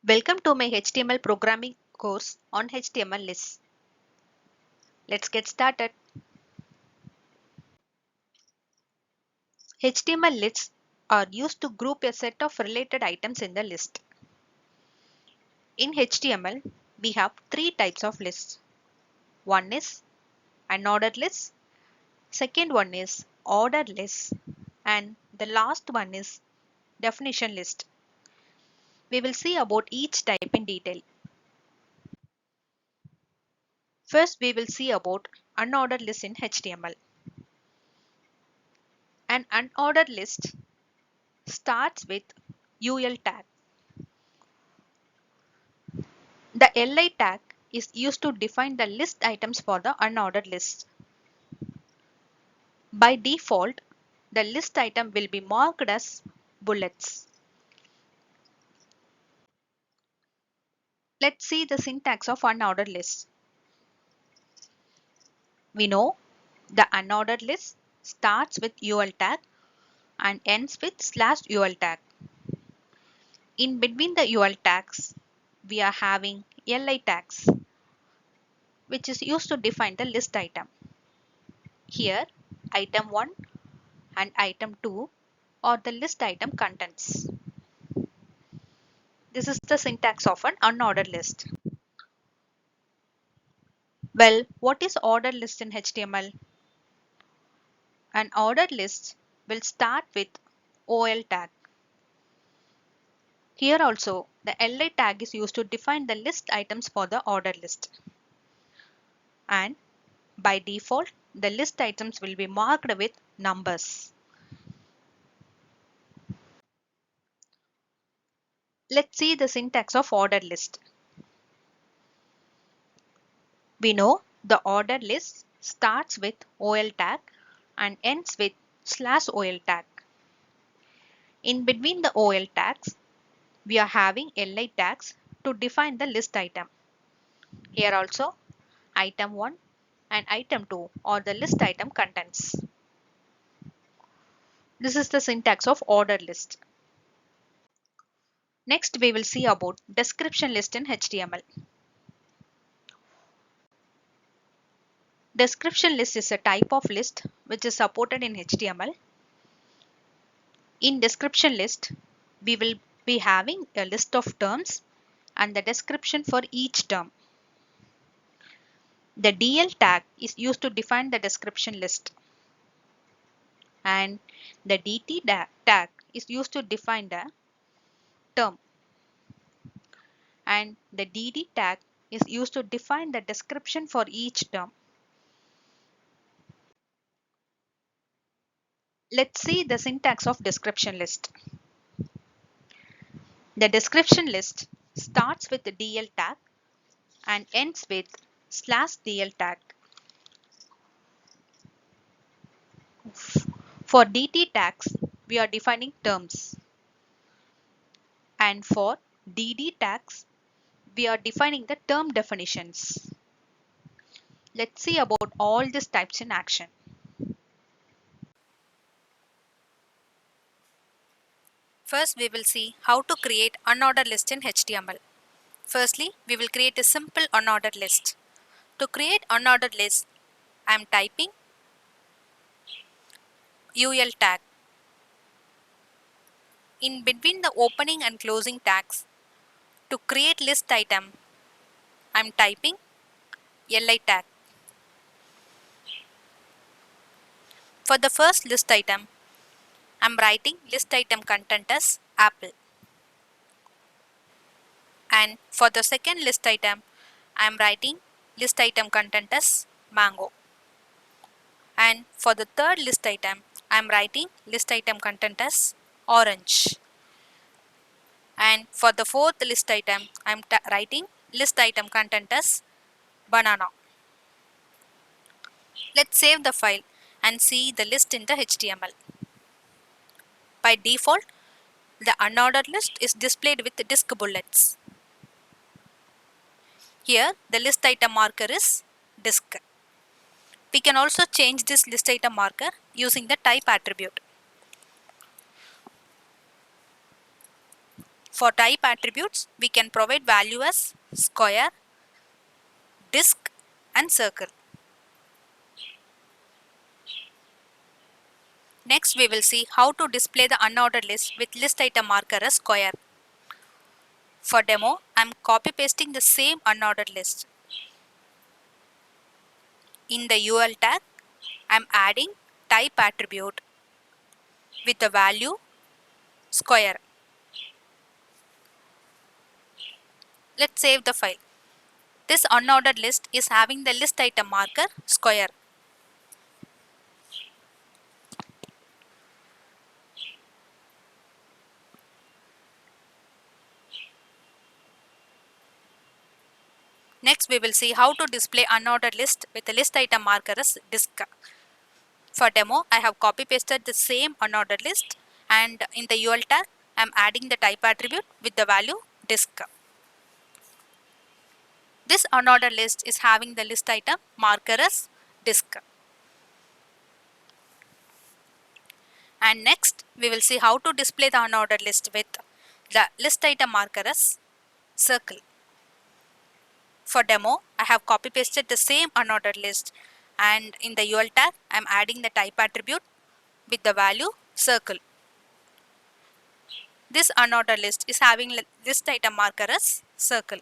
Welcome to my HTML programming course on HTML lists. Let's get started. HTML lists are used to group a set of related items in the list. In HTML, we have three types of lists. One is unordered list, second one is ordered list, and the last one is definition list. We will see about each type in detail. First, we will see about unordered list in HTML. An unordered list starts with UL tag. The li tag is used to define the list items for the unordered list. By default, the list item will be marked as bullets. Let's see the syntax of unordered list. We know the unordered list starts with UL tag and ends with /UL tag. In between the UL tags, we are having li tags, which is used to define the list item. Here, item 1 and item 2 are the list item contents. This is the syntax of an unordered list. Well, what is ordered list in HTML? An ordered list will start with OL tag. Here also, the li tag is used to define the list items for the ordered list. And by default, the list items will be marked with numbers. Let's see the syntax of ordered list. We know the ordered list starts with OL tag and ends with /OL tag. In between the OL tags, we are having li tags to define the list item. Here also, item 1 and item 2 are the list item contents. This is the syntax of ordered list. Next, we will see about description list in HTML. Description list is a type of list which is supported in HTML. In description list, we will be having a list of terms and the description for each term. The DL tag is used to define the description list, and the DT tag is used to define the term, and the DD tag is used to define the description for each term. Let's see the syntax of description list. The description list starts with the DL tag and ends with /DL tag. For DT tags, we are defining terms. And for DD tags, we are defining the term definitions. Let's see about all these types in action. First, we will see how to create unordered list in HTML. Firstly, we will create a simple unordered list. To create unordered list, I am typing UL tag. In between the opening and closing tags, to create list item, I am typing li tag. For the first list item, I am writing list item content as apple. And for the second list item, I am writing list item content as mango. And for the third list item, I am writing list item content as orange. And for the fourth list item, I am writing list item content as banana. Let's save the file and see the list in the HTML. By default, the unordered list is displayed with disk bullets. Here, the list item marker is disk. We can also change this list item marker using the type attribute. For type attributes, we can provide value as square, disk, and circle. Next, we will see how to display the unordered list with list item marker as square. For demo, I am copy pasting the same unordered list. In the UL tag, I am adding type attribute with the value square. Let's save the file. This unordered list is having the list item marker square. Next, we will see how to display unordered list with the list item marker as disk. For demo, I have copy pasted the same unordered list, and in the UL tag, I am adding the type attribute with the value disk. This unordered list is having the list item marker as disk. And next, we will see how to display the unordered list with the list item marker as circle. For demo, I have copy pasted the same unordered list, and in the UL tag, I am adding the type attribute with the value circle. This unordered list is having list item marker as circle.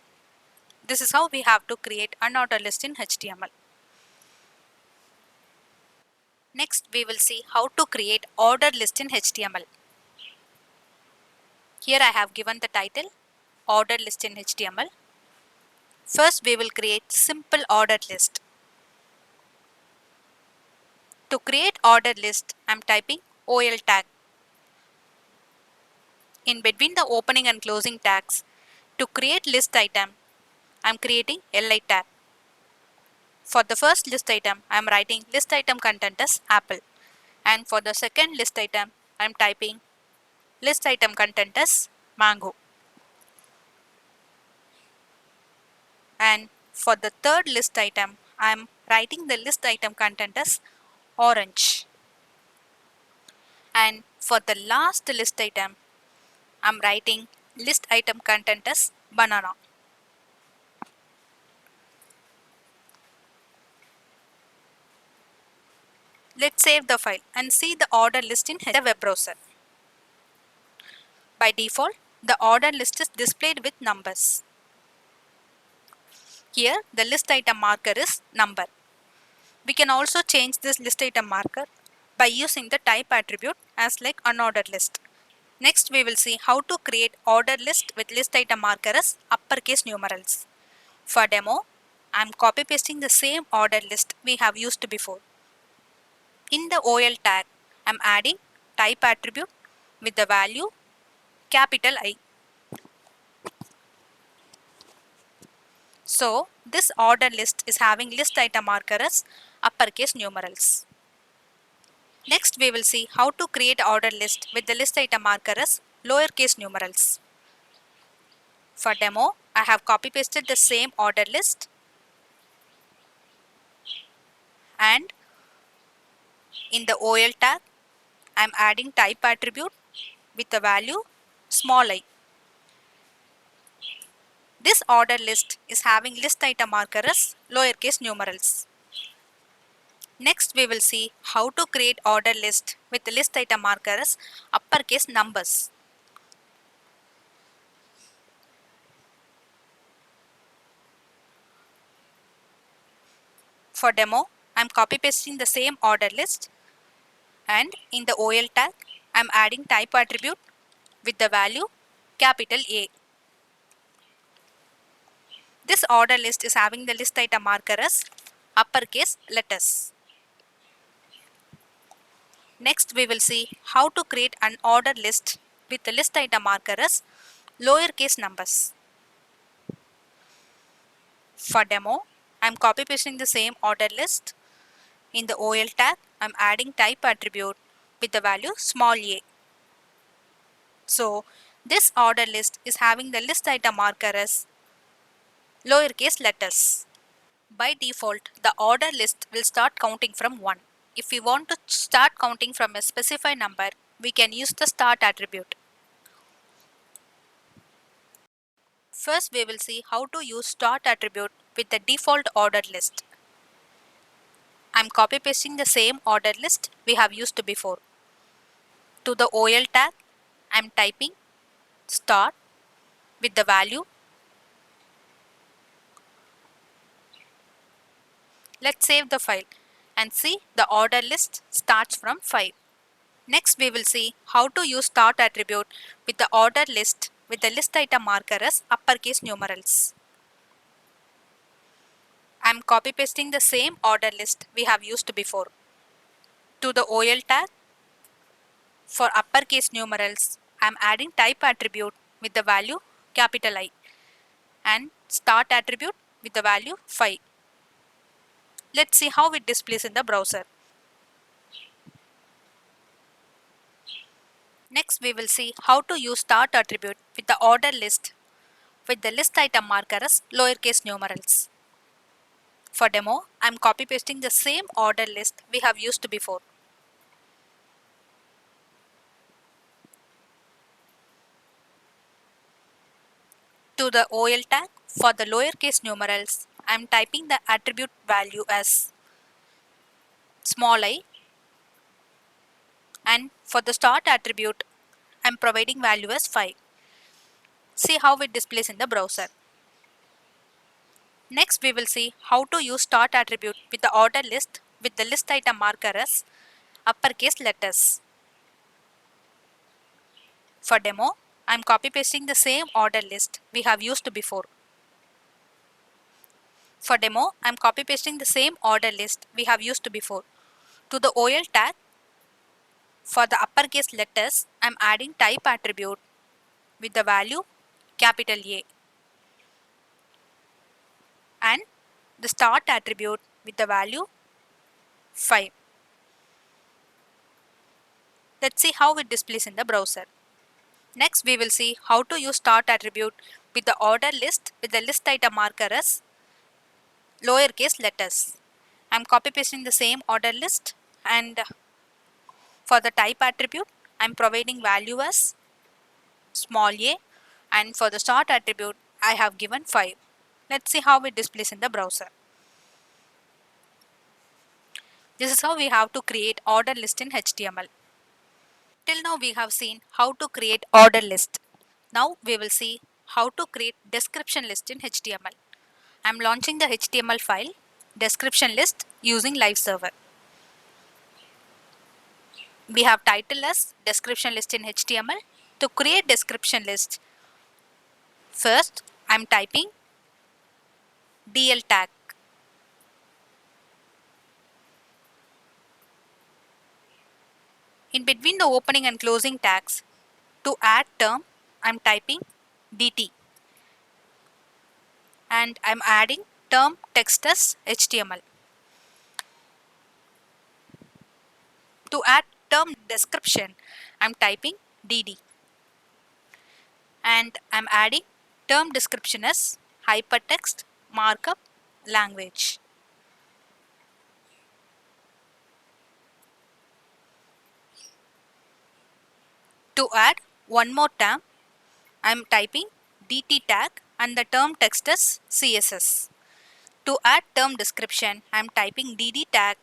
This is how we have to create unordered list in HTML. Next, we will see how to create ordered list in HTML. Here I have given the title ordered list in HTML. First, we will create simple ordered list. To create ordered list, I am typing OL tag. In between the opening and closing tags, to create list item, I am creating LI tag. For the first list item, I am writing list item content as apple. And for the second list item, I am typing list item content as mango. And for the third list item, I am writing the list item content as orange. And for the last list item, I am writing list item content as banana. Let's save the file and see the order list in the web browser. By default, the order list is displayed with numbers. Here, the list item marker is number. We can also change this list item marker by using the type attribute as like unordered list. Next, we will see how to create ordered list with list item marker as uppercase numerals. For demo, I am copy pasting the same ordered list we have used before. In the OL tag, I am adding type attribute with the value capital I. So, this ordered list is having list item marker as uppercase numerals. Next, we will see how to create ordered list with the list item marker as lowercase numerals. For demo, I have copy pasted the same ordered list, and in the OL tag, I am adding type attribute with the value small I. This ordered list is having list item marker as lowercase numerals. Next, we will see how to create ordered list with the list item marker as uppercase numbers. For demo, I am copy pasting the same ordered list, and in the OL tag, I am adding type attribute with the value capital A. This order list is having the list item marker as uppercase letters. Next, we will see how to create an order list with the list item marker as lowercase numbers. For demo, I am copy pasting the same order list. In the OL tag, I am adding type attribute with the value small a. So, this order list is having the list item marker as lowercase letters. By default, the order list will start counting from 1. If we want to start counting from a specified number, we can use the start attribute. First, we will see how to use start attribute with the default ordered list. I'm copy pasting the same ordered list we have used before. To the OL tag, I'm typing start with the value. Let's save the file and see the order list starts from 5. Next, we will see how to use start attribute with the order list with the list item marker as uppercase numerals. I'm copy pasting the same order list we have used before. To the OL tag, for uppercase numerals, I'm adding type attribute with the value capital I and start attribute with the value 5. Let's see how it displays in the browser. Next, we will see how to use start attribute with the order list with the list item marker as lowercase numerals. For demo, I'm copy pasting the same order list we have used before. To the OL tag, for the lowercase numerals, I'm typing the attribute value as small I, and for the start attribute, I'm providing value as 5. See how it displays in the browser. Next, we will see how to use start attribute with the order list with the list item marker as uppercase letters. For demo, I'm copy pasting the same order list we have used before. For demo, I'm copy pasting the same order list we have used before. To the OL tag, for the uppercase letters, I'm adding type attribute with the value capital A and the start attribute with the value 5. Let's see how it displays in the browser. Next, we will see how to use start attribute with the order list with the list item marker as lowercase letters. I'm copy pasting the same order list, and for the type attribute, I'm providing value as small a, and for the start attribute, I have given 5. Let's see how it displays in the browser. This is how we have to create order list in HTML. Till now we have seen how to create order list. Now we will see how to create description list in HTML. I'm launching the HTML file description list using live server. We have title as description list in HTML. To create description list, first I'm typing DL tag. In between the opening and closing tags, to add term, I'm typing DT and I'm adding term text as HTML. To add term description, I'm typing DD and I'm adding term description as hypertext markup language. To add one more term, I'm typing DT tag and the term text as CSS. To add term description, I'm typing DD tag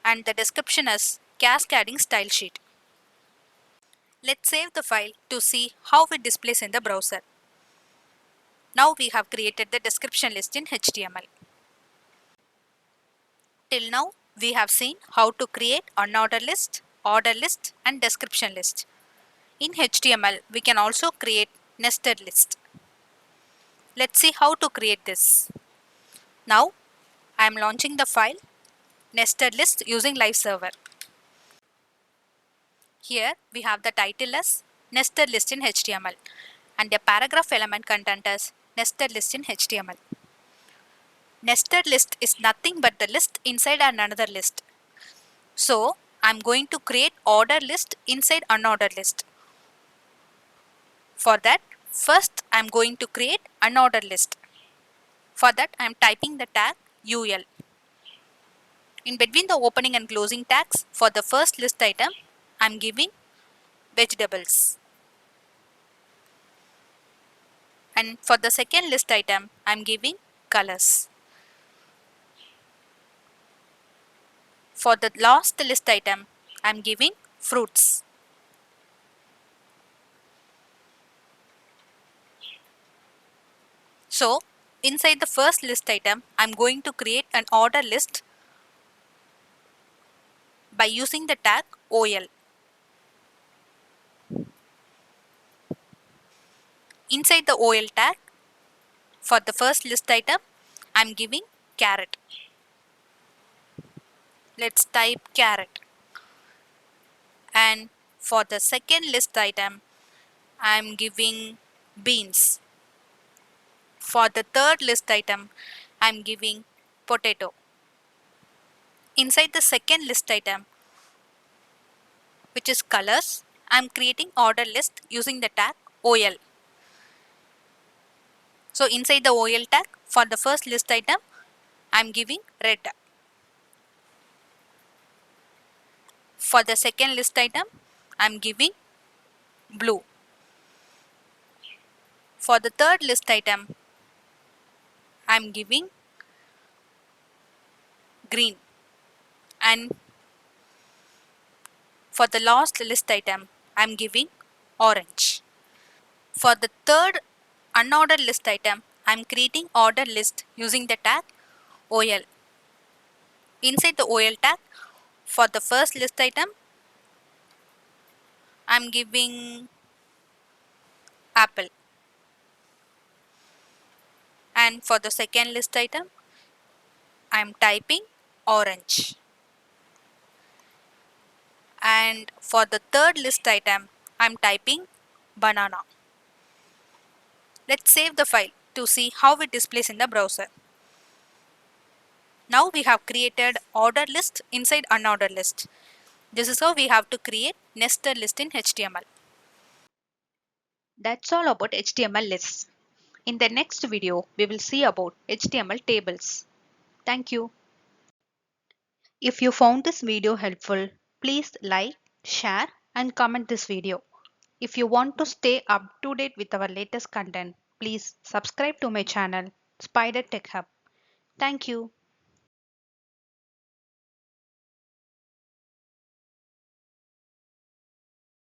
and the description as cascading style sheet. Let's save the file to see how it displays in the browser. Now we have created the description list in HTML. Till now, we have seen how to create unordered list, order list, and description list. In HTML, we can also create nested list. Let's see how to create this. Now, I am launching the file nested list using live server. Here, we have the title as nested list in HTML and the paragraph element content as nested list in HTML. Nested list is nothing but the list inside another list. So, I'm going to create order list inside unordered list. For that, first I'm going to create unordered list. For that, I'm typing the tag UL. In between the opening and closing tags, for the first list item, I'm giving vegetables. And for the second list item, I'm giving colors. For the last list item, I'm giving fruits. So inside the first list item, I'm going to create an order list by using the tag OL. Inside the OL tag, for the first list item, I'm giving carrot. Let's type carrot. And for the second list item, I'm giving beans. For the third list item, I'm giving potato. Inside the second list item, which is colors, I'm creating order list using the tag OL. So inside the OL tag, for the first list item, I'm giving red. For the second list item, I'm giving blue. For the third list item, I'm giving green. And for the last list item, I'm giving orange. For the third unordered list item, I'm creating order list using the tag OL. Inside the OL tag, for the first list item, I'm giving apple. And for the second list item, I'm typing orange. And for the third list item, I'm typing banana. Let's save the file to see how it displays in the browser. Now we have created ordered list inside unordered list. This is how we have to create nested list in HTML. That's all about HTML lists. In the next video, we will see about HTML tables. Thank you. If you found this video helpful, please like, share and comment this video. If you want to stay up to date with our latest content, please subscribe to my channel, Spider Tech Hub. Thank you.